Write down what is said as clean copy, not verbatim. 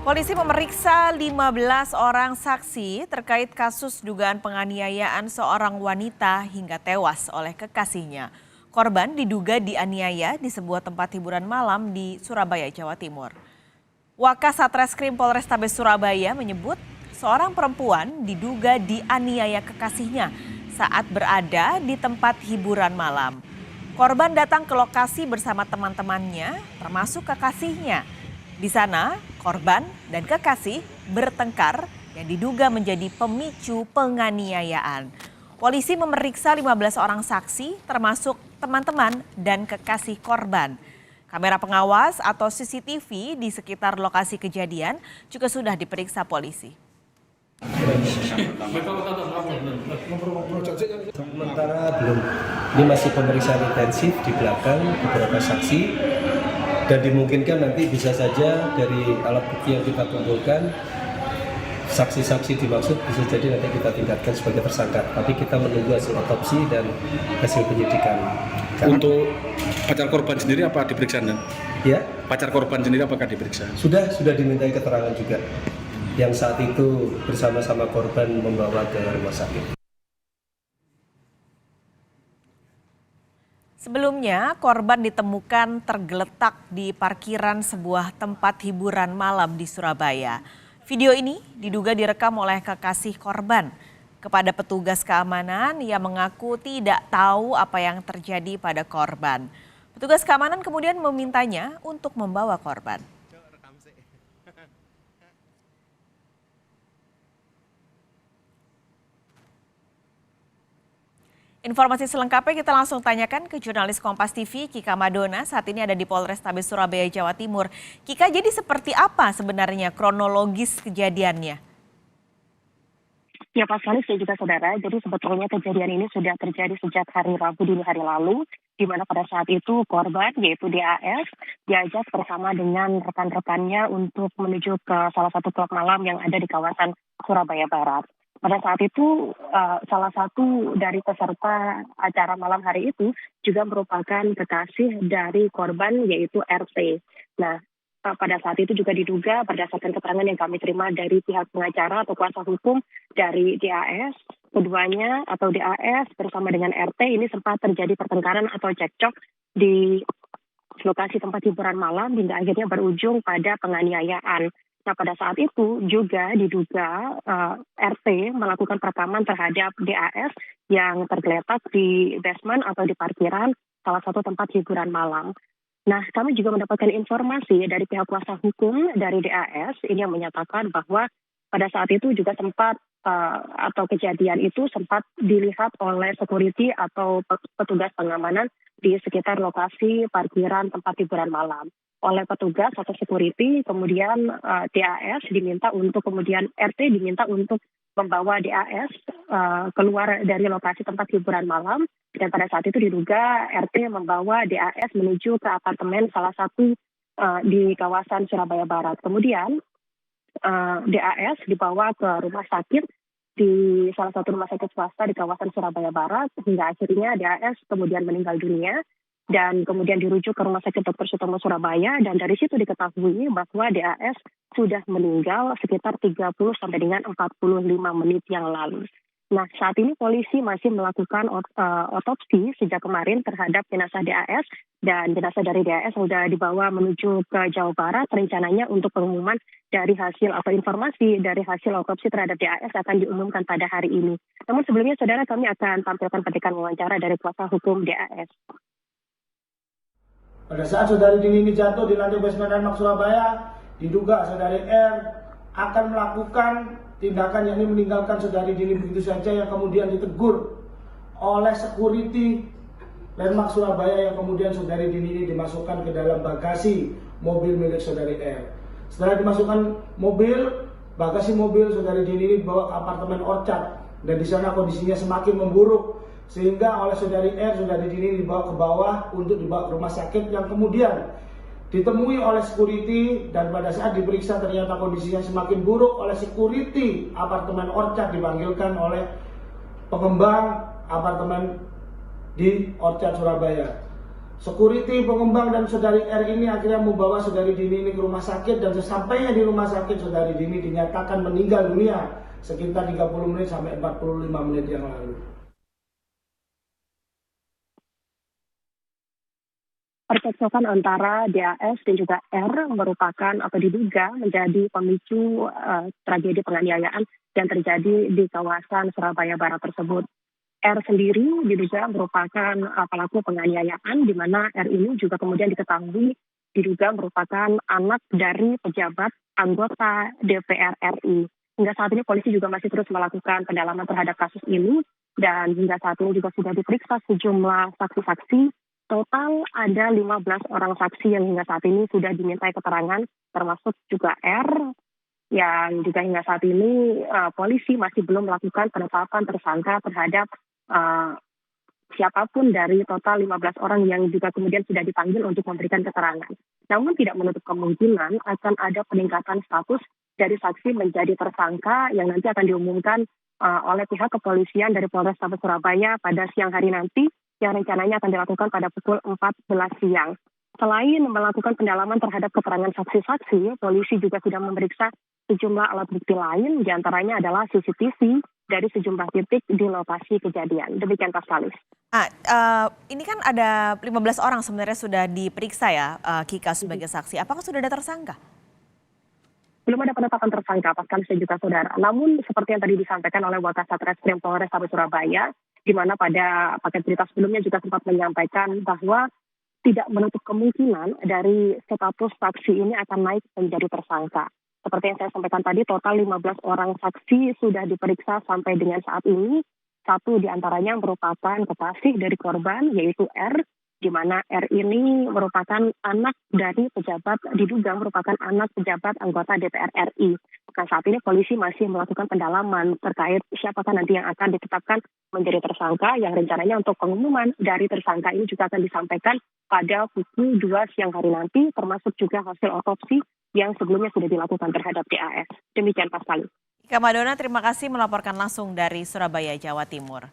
Polisi memeriksa 15 orang saksi terkait kasus dugaan penganiayaan seorang wanita hingga tewas oleh kekasihnya. Korban diduga dianiaya di sebuah tempat hiburan malam di Surabaya, Jawa Timur. Wakas Satreskrim Polrestabes Surabaya menyebut seorang perempuan diduga dianiaya kekasihnya saat berada di tempat hiburan malam. Korban datang ke lokasi bersama teman-temannya termasuk kekasihnya. Di sana, korban dan kekasih bertengkar yang diduga menjadi pemicu penganiayaan. Polisi memeriksa 15 orang saksi termasuk teman-teman dan kekasih korban. Kamera pengawas atau CCTV di sekitar lokasi kejadian juga sudah diperiksa polisi. Sementara belum, ini masih pemeriksaan intensif di belakang beberapa saksi. Dan dimungkinkan nanti bisa saja dari alat bukti yang kita kumpulkan, saksi-saksi dimaksud bisa jadi nanti kita tingkatkan sebagai tersangka. Tapi kita menunggu hasil otopsi dan hasil penyidikan. Untuk pacar korban sendiri apa diperiksa? Ya? Pacar korban sendiri apakah diperiksa? Sudah dimintai keterangan juga. Yang saat itu bersama-sama korban membawa ke rumah sakit. Sebelumnya, korban ditemukan tergeletak di parkiran sebuah tempat hiburan malam di Surabaya. Video ini diduga direkam oleh kekasih korban. Kepada petugas keamanan, ia mengaku tidak tahu apa yang terjadi pada korban. Petugas keamanan kemudian memintanya untuk membawa korban. Informasi selengkapnya kita langsung tanyakan ke jurnalis Kompas TV Kika Madona, saat ini ada di Polrestabes Surabaya, Jawa Timur. Kika, jadi seperti apa sebenarnya kronologis kejadiannya? Ya Pak Salis dan juga saudara, jadi sebetulnya kejadian ini sudah terjadi sejak hari Rabu dini hari lalu, di mana pada saat itu korban yaitu DAS diajak bersama dengan rekan-rekannya untuk menuju ke salah satu klub malam yang ada di kawasan Surabaya Barat. Pada saat itu salah satu dari peserta acara malam hari itu juga merupakan kekasih dari korban yaitu RT. Nah, pada saat itu juga diduga berdasarkan keterangan yang kami terima dari pihak pengacara atau kuasa hukum dari DAS, keduanya atau DAS bersama dengan RT ini sempat terjadi pertengkaran atau cekcok di lokasi tempat hiburan malam hingga akhirnya berujung pada penganiayaan. Nah, pada saat itu juga diduga RT melakukan perekaman terhadap DAS yang tergeletak di basement atau di parkiran salah satu tempat hiburan malam. Nah, kami juga mendapatkan informasi dari pihak kuasa hukum dari DAS ini yang menyatakan bahwa pada saat itu juga sempat atau kejadian itu sempat dilihat oleh security atau petugas pengamanan di sekitar lokasi parkiran tempat hiburan malam. Oleh petugas atau security, kemudian DAS diminta untuk, kemudian RT diminta untuk membawa DAS keluar dari lokasi tempat hiburan malam. Dan pada saat itu diduga RT membawa DAS menuju ke apartemen salah satu di kawasan Surabaya Barat. Kemudian DAS dibawa ke rumah sakit di salah satu rumah sakit swasta di kawasan Surabaya Barat, hingga akhirnya DAS kemudian meninggal dunia. Dan kemudian dirujuk ke Rumah Sakit Dr. Sutomo Surabaya, dan dari situ diketahui bahwa DAS sudah meninggal sekitar 30 sampai dengan 45 menit yang lalu. Nah, saat ini polisi masih melakukan otopsi sejak kemarin terhadap jenazah DAS, dan jenazah dari DAS sudah dibawa menuju ke Jawa Barat. Rencananya untuk pengumuman dari hasil atau informasi dari hasil otopsi terhadap DAS akan diumumkan pada hari ini. Namun sebelumnya, saudara, kami akan tampilkan petikan wawancara dari kuasa hukum DAS. Pada saat saudari Dini ini jatuh di lantai basement Renmark Surabaya, diduga saudari R akan melakukan tindakan yakni meninggalkan saudari Dini begitu saja, yang kemudian ditegur oleh security Renmark Surabaya, yang kemudian saudari Dini ini dimasukkan ke dalam bagasi mobil milik saudari R. Setelah dimasukkan mobil, bagasi mobil saudari Dini ini dibawa ke apartemen Orchard, dan di sana kondisinya semakin memburuk. Sehingga oleh saudari R, saudari Dini dibawa ke bawah untuk dibawa ke rumah sakit, yang kemudian ditemui oleh security, dan pada saat diperiksa ternyata kondisinya semakin buruk. Oleh security apartemen Orchard dipanggilkan oleh pengembang apartemen di Orchard Surabaya. Security, pengembang, dan saudari R ini akhirnya membawa saudari Dini ini ke rumah sakit, dan sesampainya di rumah sakit saudari Dini dinyatakan meninggal dunia sekitar 30 menit sampai 45 menit yang lalu. Percekcokan antara DAS dan juga R merupakan atau diduga menjadi pemicu tragedi penganiayaan yang terjadi di kawasan Surabaya Barat tersebut. R sendiri diduga merupakan pelaku penganiayaan, di mana R ini juga kemudian diketahui diduga merupakan anak dari pejabat anggota DPR RI. Hingga saat ini polisi juga masih terus melakukan pendalaman terhadap kasus ini, dan hingga saat ini juga sudah diperiksa sejumlah saksi-saksi. Total ada 15 orang saksi yang hingga saat ini sudah dimintai keterangan, termasuk juga R, yang juga hingga saat ini polisi masih belum melakukan penetapan tersangka terhadap siapapun dari total 15 orang yang juga kemudian sudah dipanggil untuk memberikan keterangan. Namun tidak menutup kemungkinan akan ada peningkatan status dari saksi menjadi tersangka yang nanti akan diumumkan oleh pihak kepolisian dari Polrestabes Surabaya pada siang hari nanti, yang rencananya akan dilakukan pada pukul 14 siang. Selain melakukan pendalaman terhadap keterangan saksi-saksi, polisi juga sudah memeriksa sejumlah alat bukti lain, diantaranya adalah CCTV dari sejumlah titik di lokasi kejadian. Demikian Pak Salis. Ini kan ada 15 orang sebenarnya sudah diperiksa ya, Kika sebagai saksi. Apakah sudah ada tersangka? Belum ada penetapan tersangka, Pak Salis dan juga saudara. Namun seperti yang tadi disampaikan oleh Wakasat Reskrim Polrestabes Surabaya, di mana pada paket berita sebelumnya juga sempat menyampaikan bahwa tidak menutup kemungkinan dari status saksi ini akan naik menjadi tersangka. Seperti yang saya sampaikan tadi, total 15 orang saksi sudah diperiksa sampai dengan saat ini. Satu diantaranya merupakan kekasih dari korban, yaitu R, di mana R ini merupakan anak dari pejabat, diduga merupakan anak pejabat anggota DPR RI. Nah, saat ini polisi masih melakukan pendalaman terkait siapakah nanti yang akan ditetapkan menjadi tersangka, yang rencananya untuk pengumuman dari tersangka ini juga akan disampaikan pada pukul 2 siang hari nanti, termasuk juga hasil otopsi yang sebelumnya sudah dilakukan terhadap DAS. Demikian Pak Salis. Kak Madona, terima kasih melaporkan langsung dari Surabaya, Jawa Timur.